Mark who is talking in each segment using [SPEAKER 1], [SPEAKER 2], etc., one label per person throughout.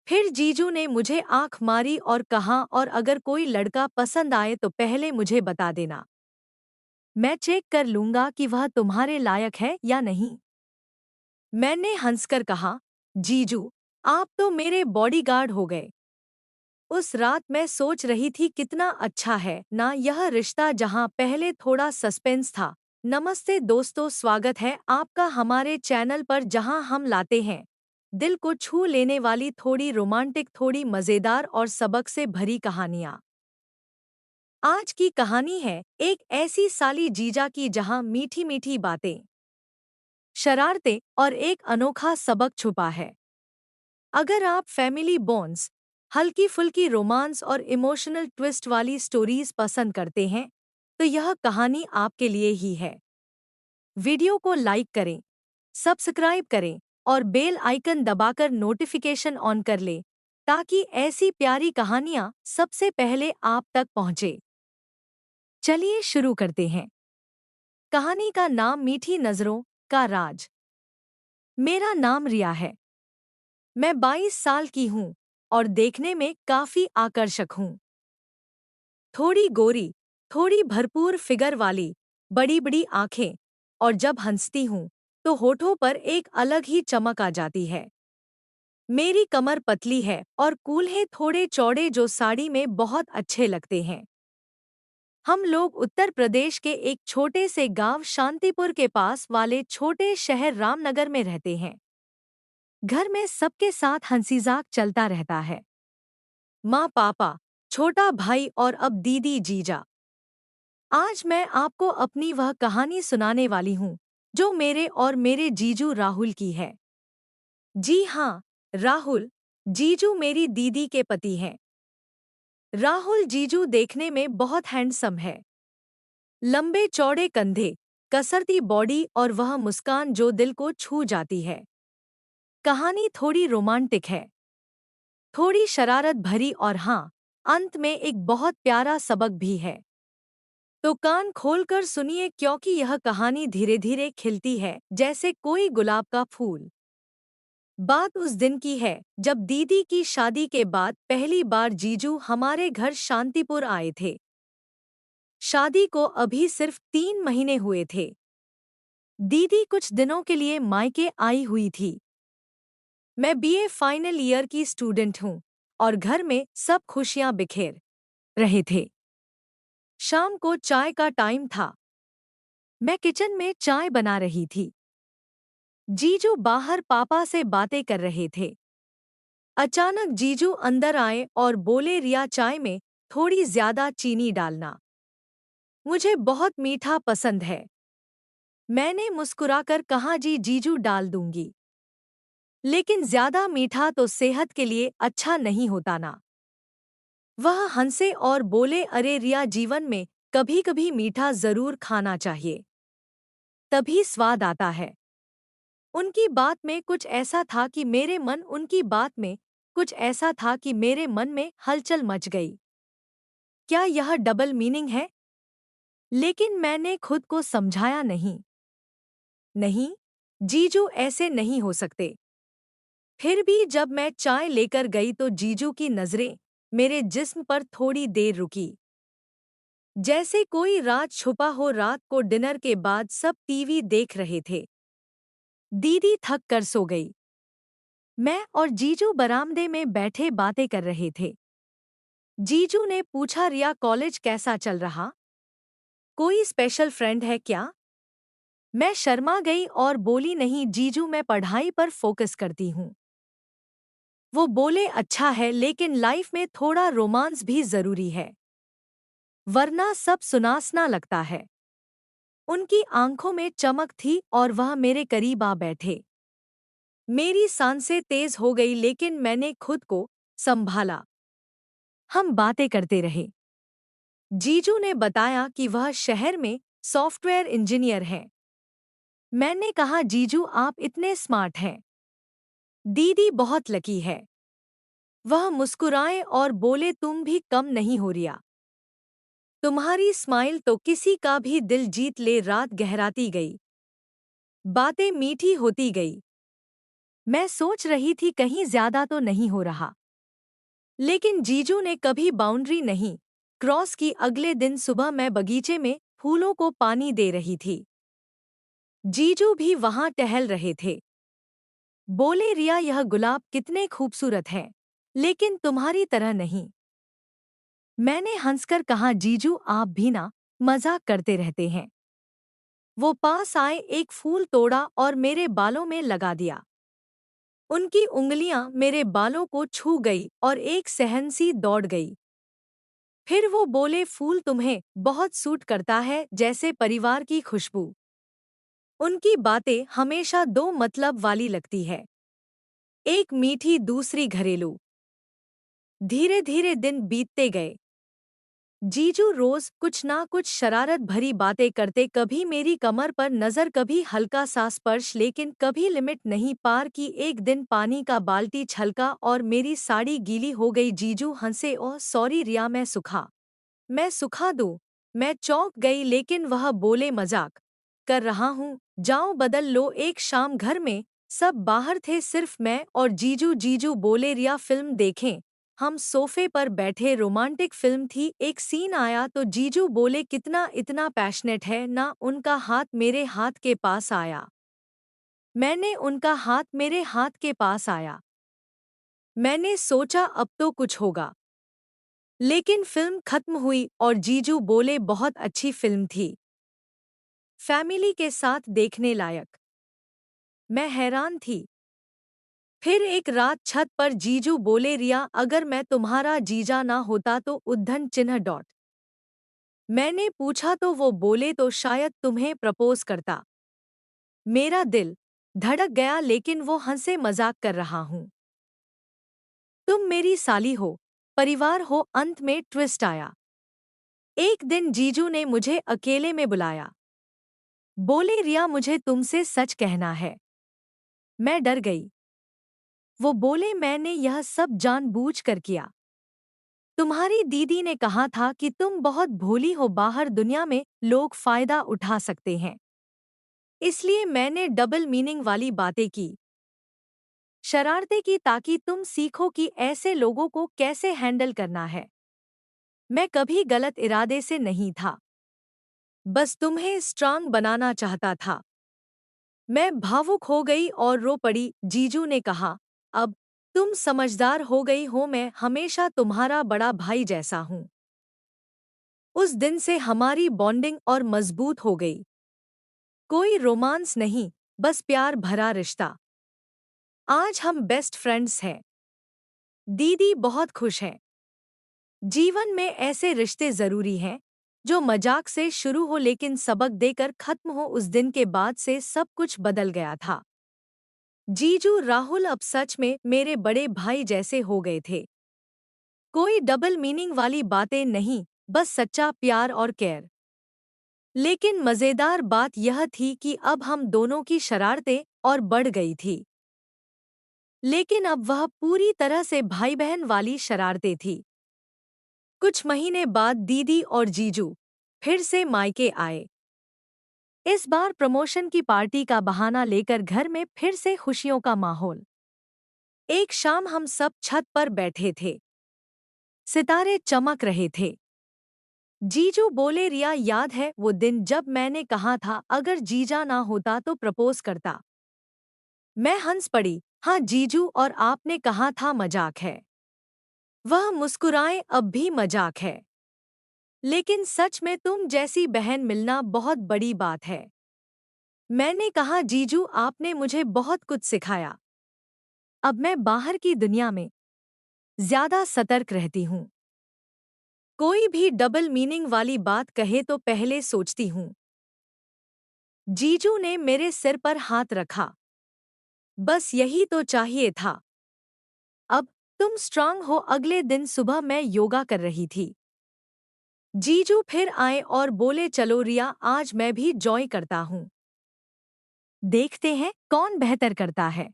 [SPEAKER 1] फिर जीजू ने मुझे आंख मारी और कहा, और अगर कोई लड़का पसंद आए तो पहले मुझे बता देना। मैं चेक कर लूंगा कि वह तुम्हारे लायक है या नहीं। मैंने हंसकर कहा, जीजू, आप तो मेरे बॉडीगार्ड हो गए। उस रात मैं सोच रही थी कितना अच्छा है ना यह रिश्ता जहां पहले थोड़ा सस्पेंस था। नमस्ते दोस्तों, स्वागत है आपका हमारे चैनल पर जहां हम लाते हैं दिल को छू लेने वाली, थोड़ी रोमांटिक, थोड़ी मजेदार और सबक से भरी कहानियां। आज की कहानी है एक ऐसी साली जीजा की जहां मीठी मीठी बातें, शरारतें और एक अनोखा सबक छुपा है। अगर आप फैमिली बॉन्ड्स, हल्की फुल्की रोमांस और इमोशनल ट्विस्ट वाली स्टोरीज पसंद करते हैं तो यह कहानी आपके लिए ही है। वीडियो को लाइक करें, सब्सक्राइब करें और बेल आइकन दबाकर नोटिफिकेशन ऑन कर लें ताकि ऐसी प्यारी कहानियां सबसे पहले आप तक पहुंचे। चलिए शुरू करते हैं। कहानी का नाम मीठी नजरों का राज। मेरा नाम रिया है। मैं 22 साल की हूँ और देखने में काफी आकर्षक हूँ। थोड़ी गोरी, थोड़ी भरपूर फिगर वाली, बड़ी बड़ी आंखें, और जब हंसती हूँ तो होठों पर एक अलग ही चमक आ जाती है। मेरी कमर पतली है और कूल्हे थोड़े चौड़े जो साड़ी में बहुत अच्छे लगते हैं। हम लोग उत्तर प्रदेश के एक छोटे से गांव शांतिपुर के पास वाले छोटे शहर रामनगर में रहते हैं। घर में सबके साथ हंसीजाक चलता रहता है। माँ, पापा, छोटा भाई और अब दीदी जीजा। आज मैं आपको अपनी वह कहानी सुनाने वाली हूँ जो मेरे और मेरे जीजू राहुल की है। जी हाँ, राहुल। जीजू मेरी दीदी के पति हैं। राहुल जीजू देखने में बहुत हैंडसम है। लंबे चौड़े कंधे, कसरती बॉडी और वह मुस्कान जो दिल को छू जाती है। कहानी थोड़ी रोमांटिक है, थोड़ी शरारत भरी, और हाँ, अंत में एक बहुत प्यारा सबक भी है। तो कान खोलकर सुनिए क्योंकि यह कहानी धीरे धीरे खिलती है जैसे कोई गुलाब का फूल। बात उस दिन की है जब दीदी की शादी के बाद पहली बार जीजू हमारे घर शांतिपुर आए थे। शादी को अभी सिर्फ 3 महीने हुए थे। दीदी कुछ दिनों के लिए मायके आई हुई थी। मैं बीए फाइनल ईयर की स्टूडेंट हूँ और घर में सब खुशियां बिखेर रहे थे। शाम को चाय का टाइम था। मैं किचन में चाय बना रही थी। जीजू बाहर पापा से बातें कर रहे थे। अचानक जीजू अंदर आए और बोले, रिया, चाय में थोड़ी ज्यादा चीनी डालना। मुझे बहुत मीठा पसंद है। मैंने मुस्कुराकर कहा, जी जीजू, डाल दूंगी। लेकिन ज्यादा मीठा तो सेहत के लिए अच्छा नहीं होता ना। वह हंसे और बोले, अरे रिया, जीवन में कभी कभी मीठा जरूर खाना चाहिए, तभी स्वाद आता है। उनकी बात में कुछ ऐसा था कि मेरे मन उनकी बात में कुछ ऐसा था कि मेरे मन में हलचल मच गई। क्या यह डबल मीनिंग है? लेकिन मैंने खुद को समझाया, नहीं नहीं, जीजू ऐसे नहीं हो सकते। फिर भी जब मैं चाय लेकर गई तो जीजू की नजरें मेरे जिस्म पर थोड़ी देर रुकी, जैसे कोई राज छुपा हो। रात को डिनर के बाद सब टीवी देख रहे थे। दीदी थक कर सो गई। मैं और जीजू बरामदे में बैठे बातें कर रहे थे। जीजू ने पूछा, रिया, कॉलेज कैसा चल रहा? कोई स्पेशल फ्रेंड है क्या? मैं शर्मा गई और बोली, नहीं जीजू, मैं पढ़ाई पर फोकस करती हूँ। वो बोले, अच्छा है, लेकिन लाइफ में थोड़ा रोमांस भी जरूरी है, वरना सब सुनासना लगता है। उनकी आंखों में चमक थी और वह मेरे करीब आ बैठे। मेरी सांसें तेज हो गई लेकिन मैंने खुद को संभाला। हम बातें करते रहे। जीजू ने बताया कि वह शहर में सॉफ्टवेयर इंजीनियर हैं। मैंने कहा, जीजू, आप इतने स्मार्ट हैं। दीदी बहुत लकी है। वह मुस्कुराए और बोले, तुम भी कम नहीं हो रिया। तुम्हारी स्माइल तो किसी का भी दिल जीत ले। रात गहराती गई, बातें मीठी होती गई। मैं सोच रही थी कहीं ज्यादा तो नहीं हो रहा। लेकिन जीजू ने कभी बाउंड्री नहीं क्रॉस की। अगले दिन सुबह मैं बगीचे में फूलों को पानी दे रही थी। जीजू भी वहां टहल रहे थे। बोले, रिया, यह गुलाब कितने खूबसूरत हैं, लेकिन तुम्हारी तरह नहीं। मैंने हंसकर कहा, जीजू आप भी ना मजाक करते रहते हैं। वो पास आए, एक फूल तोड़ा और मेरे बालों में लगा दिया। उनकी उंगलियां मेरे बालों को छू गई और एक सहन सी दौड़ गई। फिर वो बोले, फूल तुम्हें बहुत सूट करता है, जैसे परिवार की खुशबू। उनकी बातें हमेशा दो मतलब वाली लगती है, एक मीठी दूसरी घरेलू। धीरे धीरे दिन बीतते गए। जीजू रोज कुछ ना कुछ शरारत भरी बातें करते, कभी मेरी कमर पर नजर, कभी हल्का सा स्पर्श, लेकिन कभी लिमिट नहीं पार की। एक दिन पानी का बाल्टी छलका और मेरी साड़ी गीली हो गई। जीजू हंसे, ओह सॉरी रिया, मैं सुखा दूं। मैं चौंक गई, लेकिन वह बोले, मजाक कर रहा हूँ, जाओ बदल लो। एक शाम घर में सब बाहर थे, सिर्फ मैं और जीजू। जीजू बोले, रिया फिल्म देखें। हम सोफे पर बैठे, रोमांटिक फिल्म थी। एक सीन आया तो जीजू बोले, कितना इतना पैशनेट है ना। उनका हाथ मेरे हाथ के पास आया। मैंने उनका हाथ मेरे हाथ के पास आया। मैंने सोचा अब तो कुछ होगा। लेकिन फिल्म खत्म हुई और जीजू बोले, बहुत अच्छी फिल्म थी, फैमिली के साथ देखने लायक। मैं हैरान थी। फिर एक रात छत पर जीजू बोले, रिया अगर मैं तुम्हारा जीजा ना होता तो उद्धन चिन्ह डॉट। मैंने पूछा तो वो बोले, तो शायद तुम्हें प्रपोज करता। मेरा दिल धड़क गया, लेकिन वो हंसे, मजाक कर रहा हूँ, तुम मेरी साली हो, परिवार हो। अंत में ट्विस्ट आया। एक दिन जीजू ने मुझे अकेले में बुलाया। बोले, रिया मुझे तुमसे सच कहना है। मैं डर गई। वो बोले, मैंने यह सब जानबूझकर किया। तुम्हारी दीदी ने कहा था कि तुम बहुत भोली हो, बाहर दुनिया में लोग फायदा उठा सकते हैं, इसलिए मैंने डबल मीनिंग वाली बातें की, शरारतें की, ताकि तुम सीखो कि ऐसे लोगों को कैसे हैंडल करना है। मैं कभी गलत इरादे से नहीं था, बस तुम्हें स्ट्रांग बनाना चाहता था। मैं भावुक हो गई और रो पड़ी। जीजू ने कहा, अब तुम समझदार हो गई हो, मैं हमेशा तुम्हारा बड़ा भाई जैसा हूँ। उस दिन से हमारी बॉन्डिंग और मजबूत हो गई। कोई रोमांस नहीं, बस प्यार भरा रिश्ता। आज हम बेस्ट फ्रेंड्स हैं। दीदी बहुत खुश है। जीवन में ऐसे रिश्ते जरूरी हैं जो मजाक से शुरू हो लेकिन सबक देकर खत्म हो। उस दिन के बाद से सब कुछ बदल गया था। जीजू राहुल अब सच में मेरे बड़े भाई जैसे हो गए थे। कोई डबल मीनिंग वाली बातें नहीं, बस सच्चा प्यार और केयर। लेकिन मजेदार बात यह थी कि अब हम दोनों की शरारतें और बढ़ गई थी। लेकिन अब वह पूरी तरह से भाई बहन वाली शरारतें थी। कुछ महीने बाद दीदी और जीजू फिर से मायके आए। इस बार प्रमोशन की पार्टी का बहाना लेकर घर में फिर से खुशियों का माहौल। एक शाम हम सब छत पर बैठे थे। सितारे चमक रहे थे। जीजू बोले, रिया याद है वो दिन जब मैंने कहा था अगर जीजा ना होता तो प्रपोज करता। मैं हंस पड़ी, हाँ जीजू, और आपने कहा था मजाक है। वह मुस्कुराए, अब भी मजाक है, लेकिन सच में तुम जैसी बहन मिलना बहुत बड़ी बात है। मैंने कहा, जीजू आपने मुझे बहुत कुछ सिखाया। अब मैं बाहर की दुनिया में ज्यादा सतर्क रहती हूँ। कोई भी डबल मीनिंग वाली बात कहे तो पहले सोचती हूँ। जीजू ने मेरे सिर पर हाथ रखा। बस यही तो चाहिए था। अब तुम स्ट्रांग हो। अगले दिन सुबह मैं योगा कर रही थी। जीजू फिर आए और बोले, चलो रिया आज मैं भी जॉय करता हूँ। देखते हैं कौन बेहतर करता है।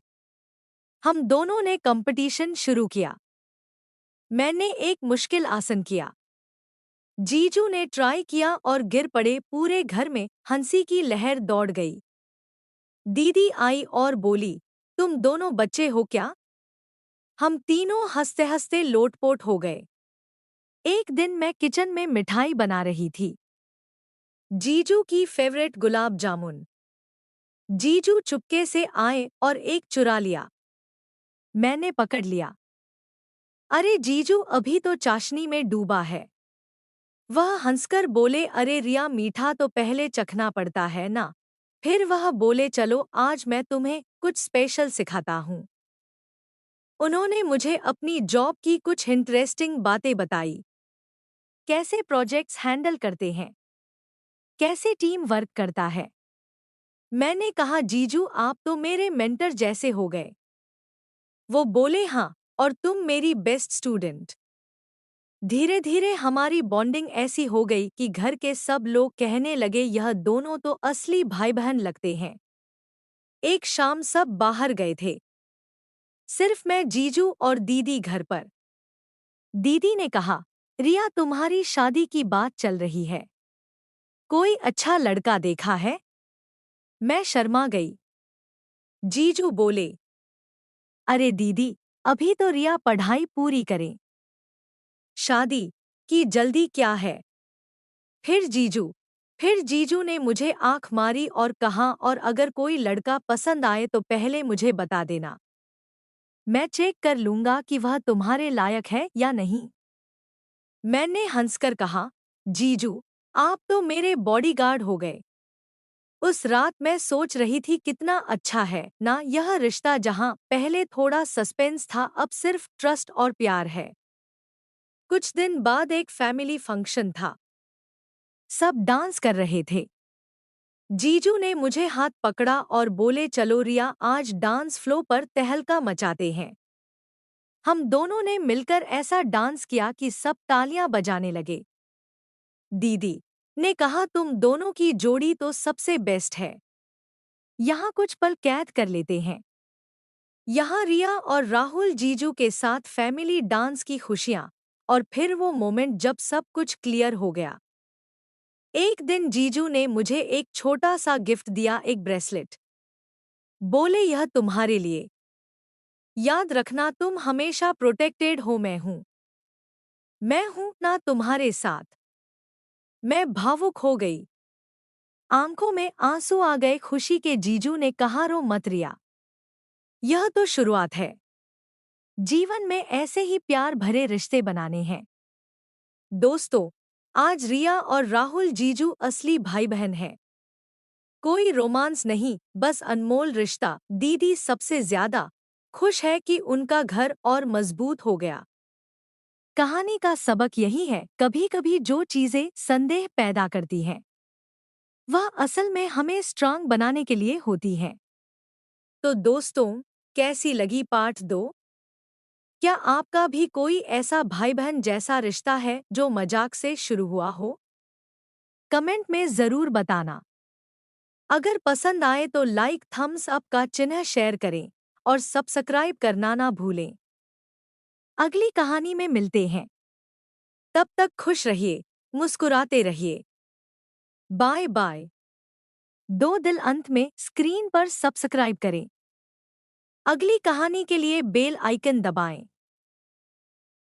[SPEAKER 1] हम दोनों ने कंपटीशन शुरू किया। मैंने एक मुश्किल आसन किया। जीजू ने ट्राई किया और गिर पड़े। पूरे घर में हंसी की लहर दौड़ गई। दीदी आई और बोली, तुम दोनों बच्चे हो क्या? हम तीनों हंसते हंसते लोटपोट हो गए। एक दिन मैं किचन में मिठाई बना रही थी, जीजू की फेवरेट गुलाब जामुन। जीजू चुपके से आए और एक चुरा लिया। मैंने पकड़ लिया। अरे जीजू, अभी तो चाशनी में डूबा है। वह हंसकर बोले, अरे रिया, मीठा तो पहले चखना पड़ता है ना। फिर वह बोले, चलो आज मैं तुम्हें कुछ स्पेशल सिखाता हूँ। उन्होंने मुझे अपनी जॉब की कुछ इंटरेस्टिंग बातें बताई। कैसे प्रोजेक्ट्स हैंडल करते हैं, कैसे टीम वर्क करता है। मैंने कहा, जीजू आप तो मेरे मेंटर जैसे हो गए। वो बोले, हाँ, और तुम मेरी बेस्ट स्टूडेंट। धीरे धीरे हमारी बॉन्डिंग ऐसी हो गई कि घर के सब लोग कहने लगे, यह दोनों तो असली भाई बहन लगते हैं। एक शाम सब बाहर गए थे, सिर्फ मैं, जीजू और दीदी घर पर। दीदी ने कहा, रिया तुम्हारी शादी की बात चल रही है, कोई अच्छा लड़का देखा है? मैं शर्मा गई। जीजू बोले, अरे दीदी, अभी तो रिया पढ़ाई पूरी करे, शादी की जल्दी क्या है? फिर जीजू फिर जीजू ने मुझे आंख मारी और कहा, और अगर कोई लड़का पसंद आए तो पहले मुझे बता देना, मैं चेक कर लूंगा कि वह तुम्हारे लायक है या नहीं। मैंने हंसकर कहा, जीजू आप तो मेरे बॉडीगार्ड हो गए। उस रात मैं सोच रही थी, कितना अच्छा है ना यह रिश्ता, जहां पहले थोड़ा सस्पेंस था अब सिर्फ ट्रस्ट और प्यार है। कुछ दिन बाद एक फैमिली फंक्शन था, सब डांस कर रहे थे। जीजू ने मुझे हाथ पकड़ा और बोले, चलो रिया, आज डांस फ्लो पर तहलका मचाते हैं। हम दोनों ने मिलकर ऐसा डांस किया कि सब तालियां बजाने लगे। दीदी ने कहा, तुम दोनों की जोड़ी तो सबसे बेस्ट है। यहाँ कुछ पल कैद कर लेते हैं। यहाँ रिया और राहुल जीजू के साथ फैमिली डांस की खुशियाँ, और फिर वो मोमेंट जब सब कुछ क्लियर हो गया। एक दिन जीजू ने मुझे एक छोटा सा गिफ्ट दिया, एक ब्रेसलेट। बोले, यह तुम्हारे लिए, याद रखना तुम हमेशा प्रोटेक्टेड हो, मैं हूं ना तुम्हारे साथ। मैं भावुक हो गई, आंखों में आंसू आ गए खुशी के। जीजू ने कहा, रो मत रिया, यह तो शुरुआत है, जीवन में ऐसे ही प्यार भरे रिश्ते बनाने हैं। दोस्तों, आज रिया और राहुल जीजू असली भाई बहन हैं। कोई रोमांस नहीं, बस अनमोल रिश्ता। दीदी सबसे ज्यादा खुश है कि उनका घर और मजबूत हो गया। कहानी का सबक यही है, कभी कभी जो चीजें संदेह पैदा करती हैं, वह असल में हमें स्ट्रांग बनाने के लिए होती हैं। तो दोस्तों, कैसी लगी पार्ट 2? क्या आपका भी कोई ऐसा भाई बहन जैसा रिश्ता है जो मजाक से शुरू हुआ हो? कमेंट में जरूर बताना। अगर पसंद आए तो लाइक, थम्स अप का चिन्ह, शेयर करें और सब्सक्राइब करना ना भूलें। अगली कहानी में मिलते हैं, तब तक खुश रहिए, मुस्कुराते रहिए। Bye bye. दो दिल अंत में स्क्रीन पर सब्सक्राइब करें। अगली कहानी के लिए बेल आइकन दबाएं।